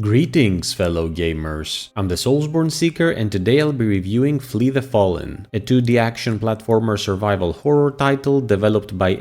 Greetings, fellow gamers. I'm the Soulsborne Seeker, and today I'll be reviewing Flee the Fallen, a 2D action platformer survival horror title developed by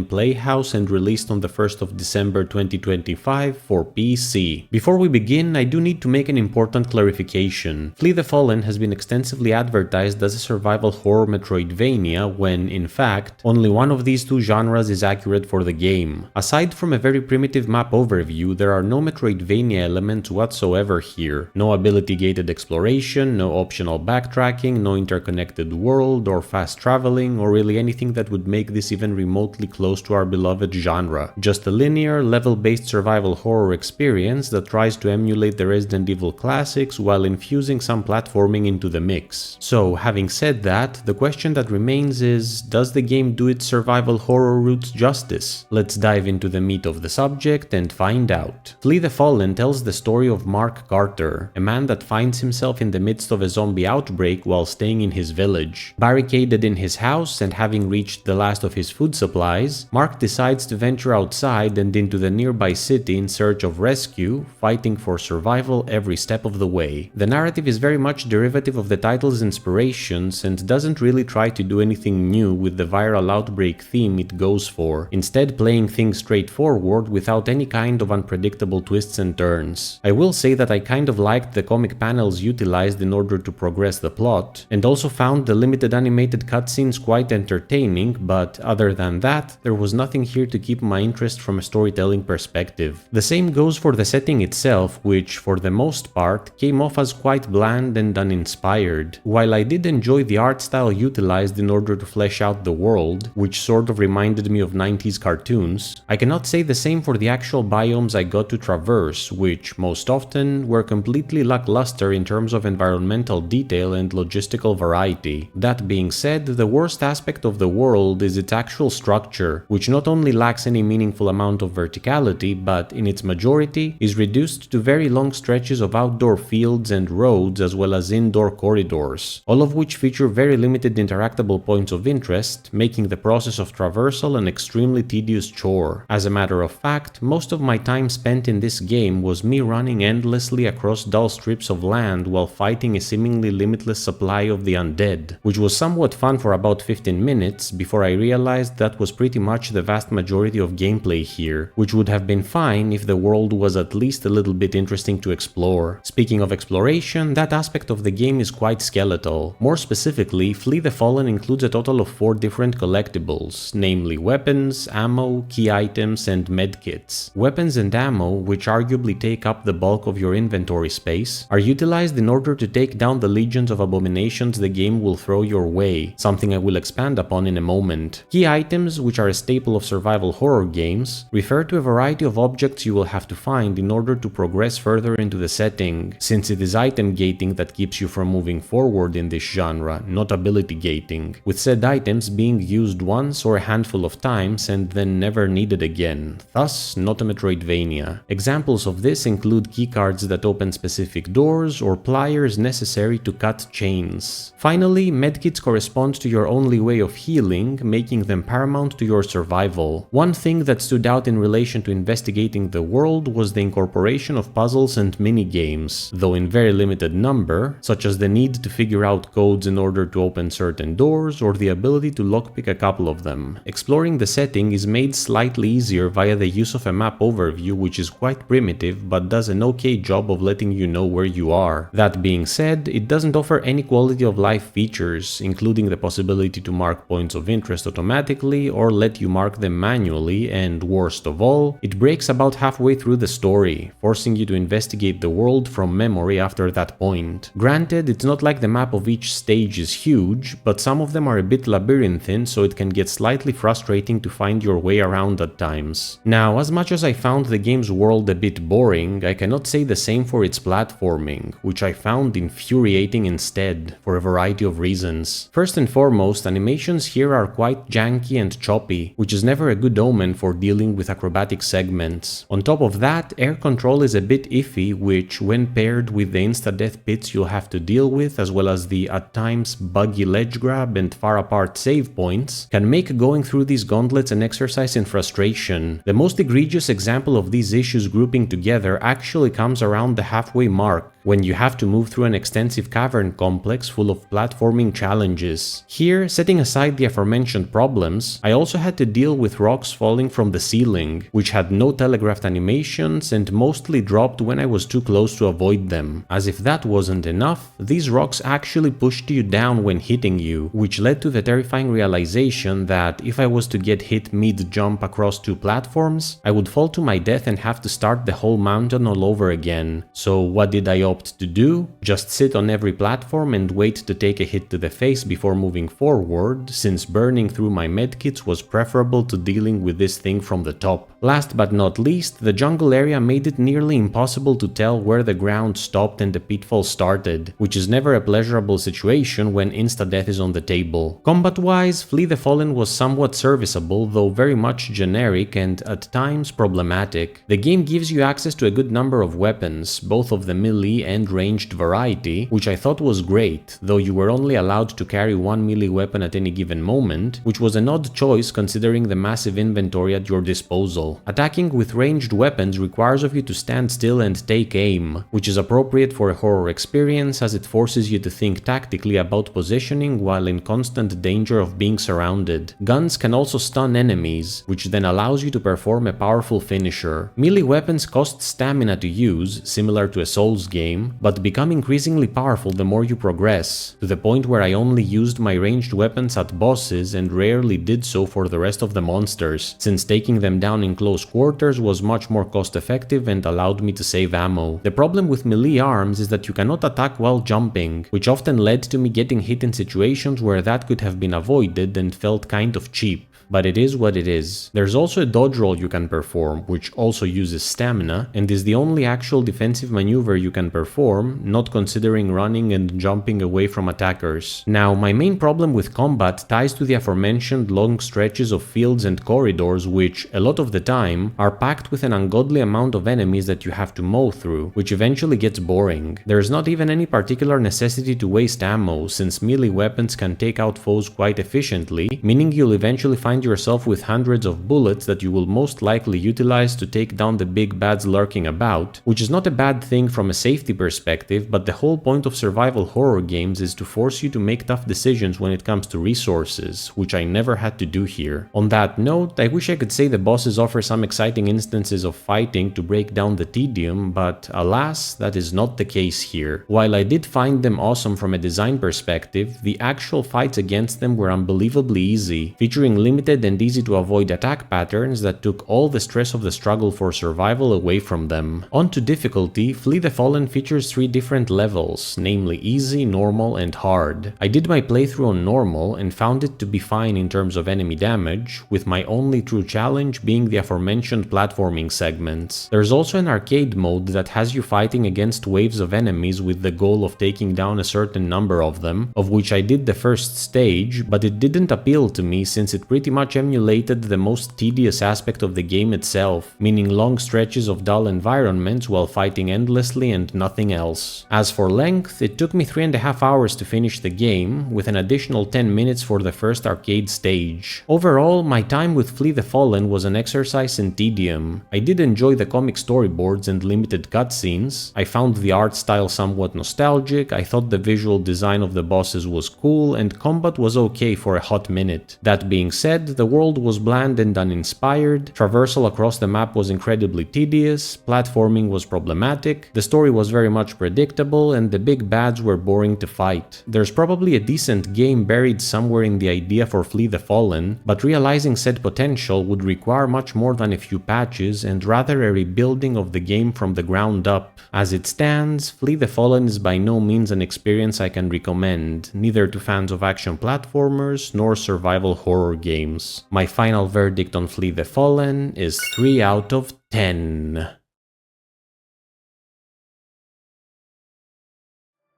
Playhouse and released on the 1st of December 2025 for PC. Before we begin, I do need to make an important clarification. Flee the Fallen has been extensively advertised as a survival horror Metroidvania when, in fact, only one of these two genres is accurate for the game. Aside from a very primitive map overview, there are no Metroidvania elements whatsoever here. No ability-gated exploration, no optional backtracking, no interconnected world or fast traveling, or really anything that would make this even remotely close to our beloved genre. Just a linear, level-based survival horror experience that tries to emulate the Resident Evil classics while infusing some platforming into the mix. So, having said that, the question that remains is, does the game do its survival horror roots justice? Let's dive into the meat of the subject and find out. Flee the Fallen tells the story of Mark Carter, a man that finds himself in the midst of a zombie outbreak while staying in his village. Barricaded in his house and having reached the last of his food supplies, Mark decides to venture outside and into the nearby city in search of rescue, fighting for survival every step of the way. The narrative is very much derivative of the title's inspirations and doesn't really try to do anything new with the viral outbreak theme it goes for, instead playing things straightforward without any kind of unpredictable twists and turns. I will say that I kind of liked the comic panels utilized in order to progress the plot, and also found the limited animated cutscenes quite entertaining, but other than that, there was nothing here to keep my interest from a storytelling perspective. The same goes for the setting itself, which, for the most part, came off as quite bland and uninspired. While I did enjoy the art style utilized in order to flesh out the world, which sort of reminded me of 90s cartoons, I cannot say the same for the actual biomes I got to traverse, which, most often, were completely lackluster in terms of environmental detail and logistical variety. That being said, the worst aspect of the world is its actual structure, which not only lacks any meaningful amount of verticality, but in its majority is reduced to very long stretches of outdoor fields and roads as well as indoor corridors, all of which feature very limited interactable points of interest, making the process of traversal an extremely tedious chore. As a matter of fact, most of my time spent in this game was me running endlessly across dull strips of land while fighting a seemingly limitless supply of the undead, which was somewhat fun for about 15 minutes before I realized that was pretty much the vast majority of gameplay here, which would have been fine if the world was at least a little bit interesting to explore. Speaking of exploration, that aspect of the game is quite skeletal. More specifically, Flee the Fallen includes a total of 4 different collectibles, namely weapons, ammo, key items, and medkits. Weapons and ammo, which arguably take up the bulk of your inventory space, are utilized in order to take down the legions of abominations the game will throw your way, something I will expand upon in a moment. Key items, which are a staple of survival horror games, refer to a variety of objects you will have to find in order to progress further into the setting, since it is item gating that keeps you from moving forward in this genre, not ability gating, with said items being used once or a handful of times and then never needed again, thus not a Metroidvania. Examples of this include keycards that open specific doors or pliers necessary to cut chains. Finally, medkits correspond to your only way of healing, making them paramount to your survival. One thing that stood out in relation to investigating the world was the incorporation of puzzles and mini-games, though in very limited number, such as the need to figure out codes in order to open certain doors or the ability to lockpick a couple of them. Exploring the setting is made slightly easier via the use of a map overview, which is quite primitive but does an okay job of letting you know where you are. That being said, it doesn't offer any quality of life features, including the possibility to mark points of interest automatically or let you mark them manually, and worst of all, it breaks about halfway through the story, forcing you to investigate the world from memory after that point. Granted, it's not like the map of each stage is huge, but some of them are a bit labyrinthine, so it can get slightly frustrating to find your way around at times. Now, as much as I found the game's world a bit boring, I cannot say the same for its platforming, which I found infuriating instead, for a variety of reasons. First and foremost, animations here are quite janky and choppy, which is never a good omen for dealing with acrobatic segments. On top of that, air control is a bit iffy, which, when paired with the insta-death pits you'll have to deal with, as well as the at times buggy ledge grab and far apart save points, can make going through these gauntlets an exercise in frustration. The most egregious example of these issues grouping together actually actually comes around the halfway mark, when you have to move through an extensive cavern complex full of platforming challenges. Here, setting aside the aforementioned problems, I also had to deal with rocks falling from the ceiling, which had no telegraphed animations and mostly dropped when I was too close to avoid them. As if that wasn't enough, these rocks actually pushed you down when hitting you, which led to the terrifying realization that if I was to get hit mid-jump across two platforms, I would fall to my death and have to start the whole mountain all over again. So what did I opt to do? Just sit on every platform and wait to take a hit to the face before moving forward, since burning through my medkits was preferable to dealing with this thing from the top. Last but not least, the jungle area made it nearly impossible to tell where the ground stopped and the pitfall started, which is never a pleasurable situation when insta-death is on the table. Combat-wise, Flee the Fallen was somewhat serviceable, though very much generic and at times problematic. The game gives you access to a good number of weapons, both of the melee and ranged variety, which I thought was great, though you were only allowed to carry one melee weapon at any given moment, which was an odd choice considering the massive inventory at your disposal. Attacking with ranged weapons requires of you to stand still and take aim, which is appropriate for a horror experience as it forces you to think tactically about positioning while in constant danger of being surrounded. Guns can also stun enemies, which then allows you to perform a powerful finisher. Melee weapons cost stamina to use, similar to a Souls game, but become increasingly powerful the more you progress, to the point where I only used my ranged weapons at bosses and rarely did so for the rest of the monsters, since taking them down in close quarters was much more cost effective and allowed me to save ammo. The problem with melee arms is that you cannot attack while jumping, which often led to me getting hit in situations where that could have been avoided and felt kind of cheap. But it is what it is. There's also a dodge roll you can perform, which also uses stamina, and is the only actual defensive maneuver you can perform, not considering running and jumping away from attackers. Now, my main problem with combat ties to the aforementioned long stretches of fields and corridors which, a lot of the time, are packed with an ungodly amount of enemies that you have to mow through, which eventually gets boring. There's not even any particular necessity to waste ammo, since melee weapons can take out foes quite efficiently, meaning you'll eventually find yourself with hundreds of bullets that you will most likely utilize to take down the big bads lurking about, which is not a bad thing from a safety perspective, but the whole point of survival horror games is to force you to make tough decisions when it comes to resources, which I never had to do here. On that note, I wish I could say the bosses offer some exciting instances of fighting to break down the tedium, but alas, that is not the case here. While I did find them awesome from a design perspective, the actual fights against them were unbelievably easy, featuring limited and easy to avoid attack patterns that took all the stress of the struggle for survival away from them. On to difficulty, Flee the Fallen features 3 different levels, namely easy, normal, and hard. I did my playthrough on normal and found it to be fine in terms of enemy damage, with my only true challenge being the aforementioned platforming segments. There's also an arcade mode that has you fighting against waves of enemies with the goal of taking down a certain number of them, of which I did the first stage, but it didn't appeal to me since it pretty much emulated the most tedious aspect of the game itself, meaning long stretches of dull environments while fighting endlessly and nothing else. As for length, it took me 3.5 hours to finish the game, with an additional 10 minutes for the first arcade stage. Overall, my time with Flee the Fallen was an exercise in tedium. I did enjoy the comic storyboards and limited cutscenes, I found the art style somewhat nostalgic, I thought the visual design of the bosses was cool, and combat was okay for a hot minute. That being said, the world was bland and uninspired, traversal across the map was incredibly tedious, platforming was problematic, the story was very much predictable, and the big bads were boring to fight. There's probably a decent game buried somewhere in the idea for Flee the Fallen, but realizing said potential would require much more than a few patches and rather a rebuilding of the game from the ground up. As it stands, Flee the Fallen is by no means an experience I can recommend, neither to fans of action platformers nor survival horror games. My final verdict on Flee the Fallen is 3 out of 10.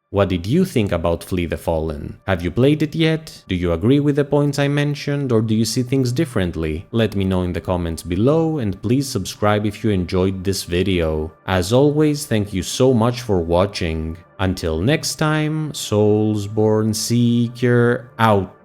What did you think about Flee the Fallen? Have you played it yet? Do you agree with the points I mentioned, or do you see things differently? Let me know in the comments below, and please subscribe if you enjoyed this video. As always, thank you so much for watching. Until next time, Soulsborne Seeker out.